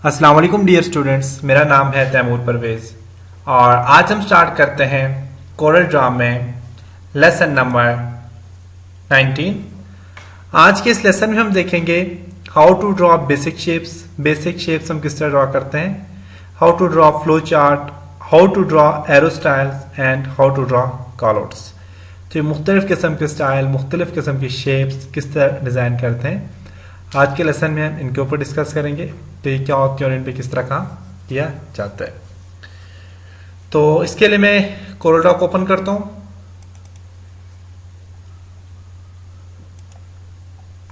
अस्सलाम वालेकुम dear students, मेरा नाम है तैमूर परवेज और आज हम स्टार्ट करते हैं कोरल ड्रा में लेसन नंबर 19। आज के इस लेसन में हम देखेंगे how to draw basic shapes. Basic shapes हम किस तरह ड्रॉ करते हैं, how to draw flow chart, how to draw arrow styles and how to draw callouts. तो ये मुख्तलिफ किस्म के स्टाइल, मुख्तलिफ किस्म की शेप्स किस तरह डिज़ाइन करते हैं, आज के लेसन में हम इनके ऊपर डिस्कस करेंगे। तो ये क्या होती है और इन पे किस तरह काम किया जाता है। तो इसके लिए मैं कोरल ड्रा को ओपन करता हूं।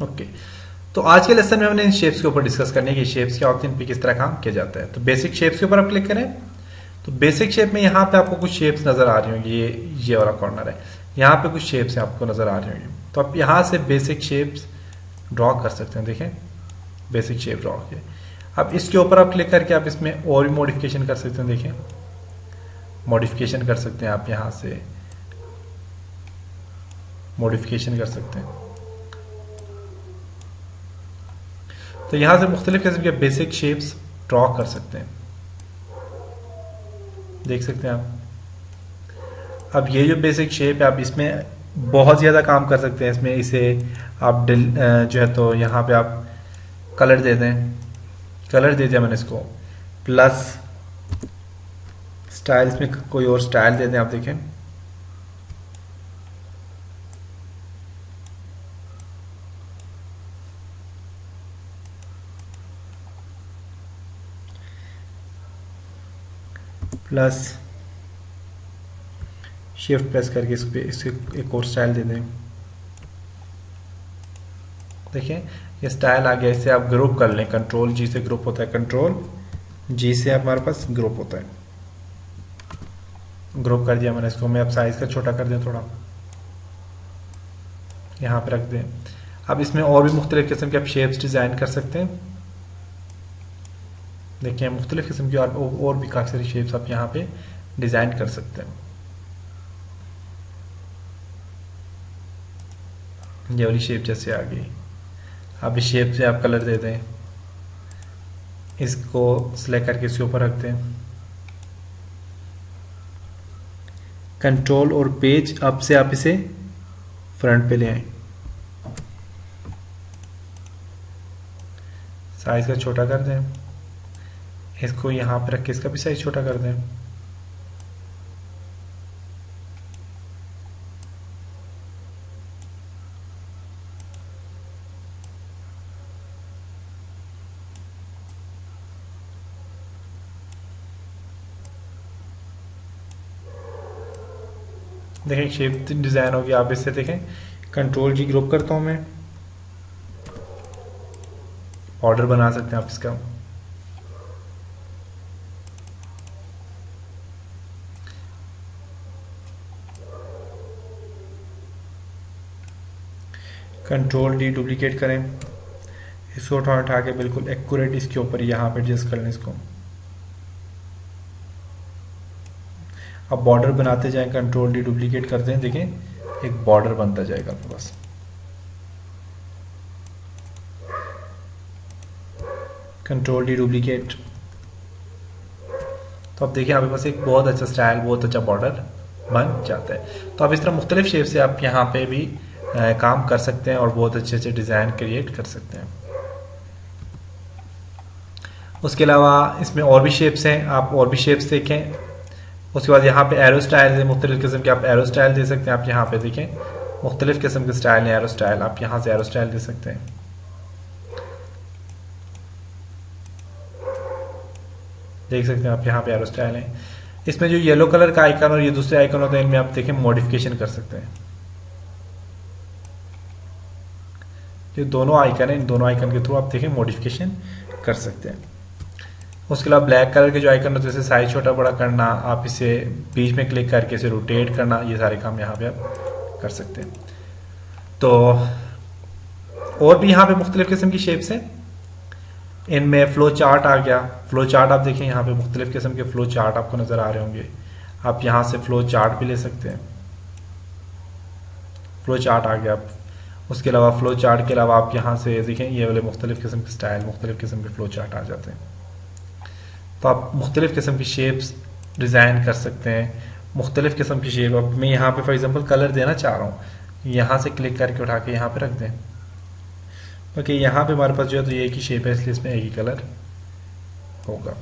ओके, तो आज के लेसन में हमने इन शेप्स के ऊपर डिस्कस करने की शेप्स क्या होती हैं, इन पे किस तरह काम किया जाता है। तो बेसिक शेप्स के ऊपर आप क्लिक करें तो बेसिक शेप में यहाँ पे आपको कुछ शेप्स नजर आ रही होंगी। ये वाला कॉर्नर है, यहाँ पे कुछ शेप्स आपको नजर आ रही होंगी। तो आप यहाँ से बेसिक शेप्स ड्रॉ कर सकते हैं। देखें, बेसिक शेप ड्रॉ किए। अब इसके ऊपर आप क्लिक करके आप इसमें और भी मॉडिफिकेशन कर सकते हैं। देखें, मॉडिफिकेशन कर सकते हैं, आप यहां से मॉडिफिकेशन कर सकते हैं। तो यहां से मुख्तलिफ किस्म के बेसिक शेप्स ड्रॉ कर सकते हैं। देख सकते हैं आप। अब ये जो बेसिक शेप है, आप इसमें बहुत ज़्यादा काम कर सकते हैं। इसमें इसे आप जो है तो यहाँ पे आप कलर दे दें। कलर दे दिया मैंने इसको, प्लस स्टाइल्स में कोई और स्टाइल दे दें। आप देखें, प्लस शिफ्ट प्रेस करके इस पे इसके एक और स्टाइल दे दें। देखें, ये स्टाइल आ गया। इसे आप ग्रुप कर लें, कंट्रोल जी से ग्रुप होता है, कंट्रोल जी से हमारे पास ग्रुप होता है। ग्रुप कर दिया मैंने इसको। मैं अब साइज का छोटा कर दें थोड़ा, यहाँ पे रख दें। अब इसमें और भी मुख्तलिफ किस्म के आप शेप्स डिज़ाइन कर सकते हैं। देखिए, मुख्तलिफ किस्म की और भी काफ़ी सारी शेप्स आप यहाँ पे डिज़ाइन कर सकते हैं। ये वाली शेप जैसे आ गई। अब इस शेप से आप कलर दे दें, इसको सिलेक्ट करके इसके ऊपर रख दें। कंट्रोल और पेज अब से आप इसे फ्रंट पे ले आए। साइज का छोटा कर दें, इसको यहाँ पे रख के इसका भी साइज छोटा कर दें। देखें, शेप डिज़ाइन होगी। आप इससे देखें, कंट्रोल जी ग्रुप करता हूँ मैं, ऑर्डर बना सकते हैं आप इसका। कंट्रोल डी डुप्लीकेट करें, इसको उठा के बिल्कुल एक्यूरेट इसके ऊपर यहाँ पे एडजस्ट कर लें इसको। अब बॉर्डर बनाते जाएं, कंट्रोल डी डुप्लीकेट करते हैं। देखें, एक बॉर्डर बनता जाएगा आपके पास। Control D duplicate. तो अब देखिए, आपके पास एक बहुत अच्छा स्टाइल, बहुत अच्छा बॉर्डर बन जाता है। तो अब इस तरह मुख्तलिफ शेप से आप यहाँ पे भी काम कर सकते हैं और बहुत अच्छे अच्छे डिज़ाइन क्रिएट कर सकते हैं। उसके अलावा इसमें और भी शेप्स हैं, आप और भी शेप्स देखें। उसके बाद यहाँ पे एरो स्टाइल है, मुख्तलिफ किस्म के आप एरो स्टाइल दे सकते हैं। आप यहाँ पे देखें, मुख्तलिफ किस्म के स्टाइल हैं एरो स्टाइल। आप यहाँ से एरो स्टाइल दे सकते हैं। देख सकते हैं आप, यहाँ पे एरो स्टाइल है। इसमें जो येलो कलर का आइकन और ये दूसरे आइकन होते हैं, इनमें आप देखें मॉडिफिकेशन कर सकते हैं। ये दोनों आइकन है, इन दोनों आइकन के थ्रू आप देखें मॉडिफिकेशन कर सकते हैं। उसके अलावा ब्लैक कलर के जो आइकन होते हैं, जैसे साइज छोटा बड़ा करना, आप इसे बीच में क्लिक करके इसे रोटेट करना, ये सारे काम यहाँ पे आप कर सकते हैं। तो और भी यहाँ पे मुख्तलिफ किस्म की शेप्स हैं। इनमें फ्लो चार्ट आ गया। फ्लो चार्ट आप देखें, यहाँ पे मुख्तलिफ किस्म के फ्लो चार्ट आपको नज़र आ रहे होंगे। आप यहाँ से फ्लो चार्ट भी ले सकते हैं। फ्लो चार्ट आ गया। उसके अलावा फ्लो चार्ट के अलावा आप यहाँ से देखें, ये वाले मुख्तलिफ किस्म के स्टाइल, मुख्तलिफ किस्म के फ्लो चार्ट आ जाते हैं। तो आप मुख्तलिफ़ किस्म की शेप्स डिज़ाइन कर सकते हैं, मुख्तलिफ़ किस्म की शेप। अब मैं यहाँ पे फॉर एग्जांपल कलर देना चाह रहा हूँ, यहाँ से क्लिक करके उठा के यहाँ पे रख दें। ओके, यहाँ पे हमारे पास जो है तो ये एक ही शेप है, इसलिए इसमें एक ही कलर होगा।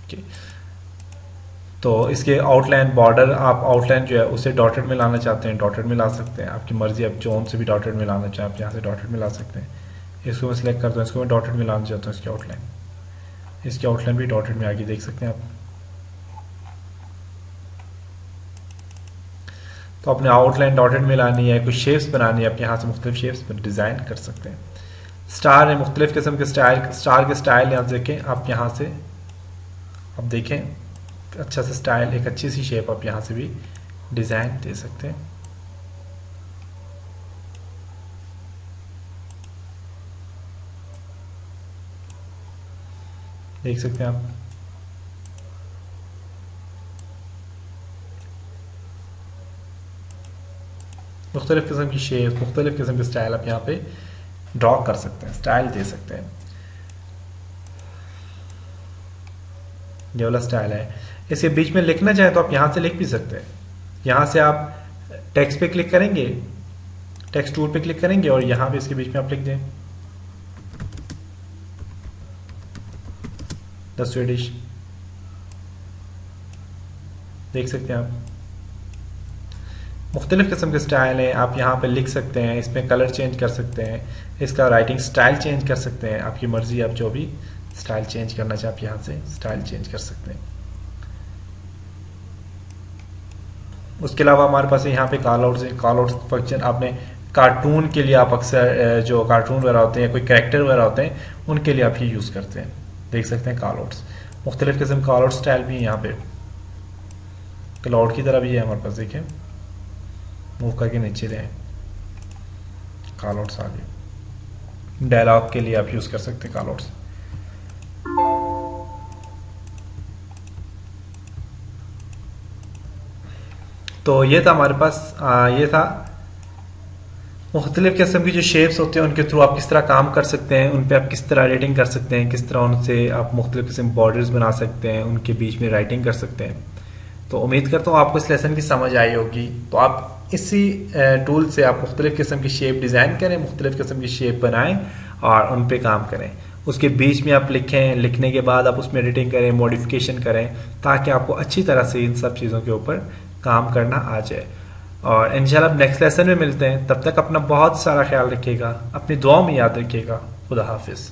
ओके, तो इसके आउटलाइन बॉर्डर, आप आउटलाइन जो है उसे डॉटेड में लाना चाहते हैं, डॉटेड में ला सकते हैं, आपकी मर्जी। आप जोन से भी डॉटेड में लाना चाहें, आप यहाँ से डॉटेड में ला सकते हैं। इसको मैं सिलेक्ट करता हूँ, इसको मैं डॉटेड में लाना चाहता हूँ। इसकी आउटलाइन भी डॉटेड में आगे देख सकते हैं आप। तो अपने आउटलाइन डॉटेड में लानी है, कुछ शेप्स बनानी है, आप यहाँ से मुख्तलिफ शेप्स पर डिज़ाइन कर सकते हैं। स्टार है, मुख्तलिफ किस्म के स्टाइल, स्टार के स्टाइल यहाँ देखें आप, यहाँ से आप देखें अच्छा सा स्टाइल, एक अच्छी सी शेप आप यहाँ से भी डिज़ाइन दे सकते हैं। देख सकते हैं आप। मुख्तलिफ किस्म की शेप, मुख्तलिफ किस्म के स्टाइल आप यहाँ पे ड्रॉ कर सकते हैं, स्टाइल दे सकते हैं। ये वाला स्टाइल है। इसके बीच में लिखना चाहें तो आप यहाँ से लिख भी सकते हैं। यहाँ से आप टेक्स्ट पे क्लिक करेंगे, टेक्स्ट टूल पे क्लिक करेंगे और यहाँ पे इसके बीच में आप लिख दें द स्वीडिश। देख सकते हैं आप, मुख्तलिफ किस्म के स्टाइल हैं, आप यहाँ पे लिख सकते हैं, इसमें कलर चेंज कर सकते हैं, इसका राइटिंग स्टाइल चेंज कर सकते हैं, आपकी मर्जी। आप जो भी स्टाइल चेंज करना चाहें आप यहाँ से स्टाइल चेंज कर सकते हैं। उसके अलावा हमारे पास यहाँ पे कॉल आउट्स है। कॉल आउट फंक्शन आपने कार्टून के लिए, आप अक्सर जो कार्टून वगैरह होते हैं, कोई कैरेक्टर वगैरह होते हैं, उनके लिए आप ये यूज़ करते हैं। देख सकते हैं कॉल आउट्स, मुख्तलिफ किस्म कॉल आउट स्टाइल भी है यहाँ पे। क्लाउड की तरह भी है हमारे पास, देखें मूव करके नीचे दें, कॉल आउट्स आगे। डायलॉग के लिए आप यूज़ कर सकते हैं कॉल आउट्स। तो ये था हमारे पास, ये था मुख्तलिफ किस्म की जो शेप्स होते हैं उनके थ्रू आप किस तरह काम कर सकते हैं, उन पे आप किस तरह एडिटिंग कर सकते हैं, किस तरह उनसे आप मुख्तलिफ किस्म बॉर्डर्स बना सकते हैं, उनके बीच में राइटिंग कर सकते हैं। तो उम्मीद करता हूँ आपको इस लेसन की समझ आई होगी। तो आप इसी टूल से आप मुख्तलिफ किस्म की शेप डिज़ाइन करें, मुख्तलिफ किस्म की शेप बनाएं और उन पे काम करें। उसके बीच में आप लिखें, लिखने के बाद आप उसमें एडिटिंग करें, मॉडिफिकेशन करें, ताकि आपको अच्छी तरह से इन सब चीज़ों के ऊपर काम करना आ जाए। और इंशाल्लाह नेक्स्ट लेसन में मिलते हैं। तब तक अपना बहुत सारा ख्याल रखिएगा, अपनी दुआ में याद रखिएगा। खुदा हाफिज़।